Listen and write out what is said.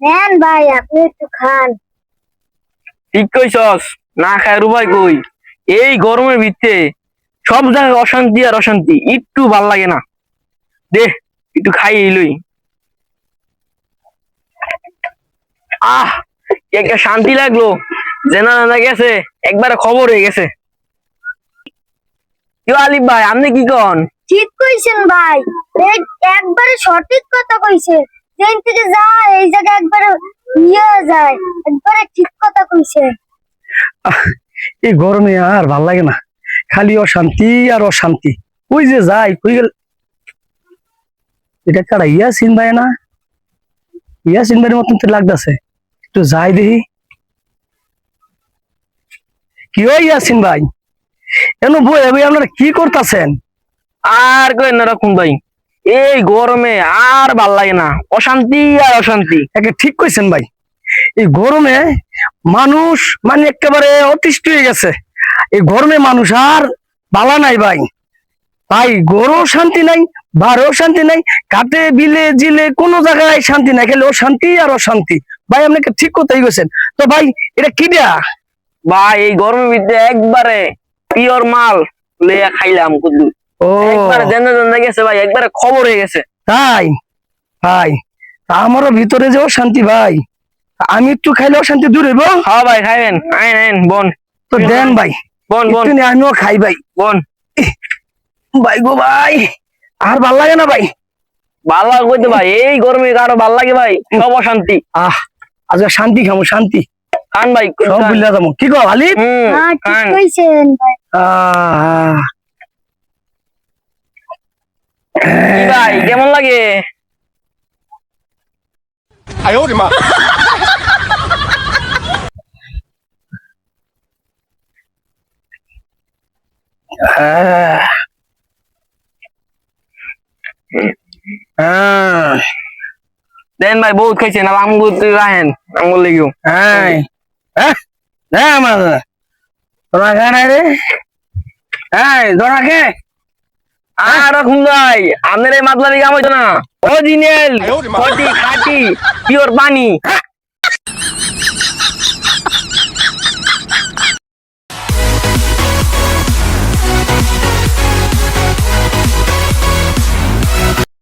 নেন ভাই, আপনি একটু খান। ঠিক কইছস, না খায় রুবাই কই। এই গরমের ভিতরে সব জায়গায় অশান্তি আর অশান্তি, একটু ভাল লাগে না। দে একটু খাই লই। আহ, কি একটা শান্তি লাগলো। জেনা জানা গেছে, একবারে খবর হয়ে গেছে। কি আলিফ ভাই, আপনি কি কন? ঠিক কইছেন ভাই, এই একবারে সঠিক কথা কইছেন। যেন থেকে যায় এই জায়গা একবারে যায়, একবারে ঠিক কথা কইছেন। এই গরমে আর ভাল লাগে না, খালি অশান্তি আর অশান্তি। ওই যে যাই কই গেল, এটা কারা? ইয়াসিন ভাই না? ইয়াসিন ভাইয়ের মতন তো লাগতেছে, একটু যাই দেখি। কি ওই ইয়াসিন ভাই, এন বই ভাই আপনারা কি করতেছেন? আর কই না রাখুন ভাই, এই গরমে আর ভাল লাগে না, অশান্তি আর অশান্তি। একে ঠিক কইছেন ভাই, এই গরমে মানুষ মানে একেবারে অতিষ্ঠ হয়ে গেছে। এই গরমে মানুষ আর বালা নাই ভাই। ভাই গরও শান্তি নাই, বারও শান্তি নাই, কাটে বিলে জিলে কোনো জায়গায় শান্তি নাই, খেলে অশান্তি আর অশান্তি। ভাই আপনি ঠিক কথাই কইছেন। তো ভাই এটা কি দেয়া? ভাই এই গরমের ভিতরে একবারে পিওর মাল লইয়া খাইলাম কুদু। ও একবারে জেনে জেনে গেছে ভাই, একবারে খবর হয়ে গেছে। তাই ভাই, তা আমারও ভিতরে যে অশান্তি ভাই, আমি একটু খাইলে অশান্তি দূর হইব। হ্যাঁ ভাই খাইবেন, আইন আইন বোন। তো দেন ভাই, বোন বোন একটু নিয়ে আমিও খাই ভাই। বোন। ভাই গো ভাই, আর ভাল লাগে না ভাই। ভাল লাগে কইতে ভাই, এই গরমে কারো ভাল লাগে ভাই? সব অশান্তি। আজকে শান্তি খামো, শান্তি খান ভাই, সব ভুলে যাবো। কি কো আলিফ? হ্যাঁ, ঠিক খান। কইছেন ভাই। কি ভাই কেমন লাগে? 哎呦我的妈！ দেন ভাই, বহুত খাইছেন, আর আমগুলো তুই রাখেন, আমগুলো লেগেও। তোরা খায় নাই রে? তোরা খে? আর রাখুন ভাই, আপনার এই মাতলামি কাম হইতো না। অরিজিনাল আরে ওরে মা। খাটি পিওর পানি।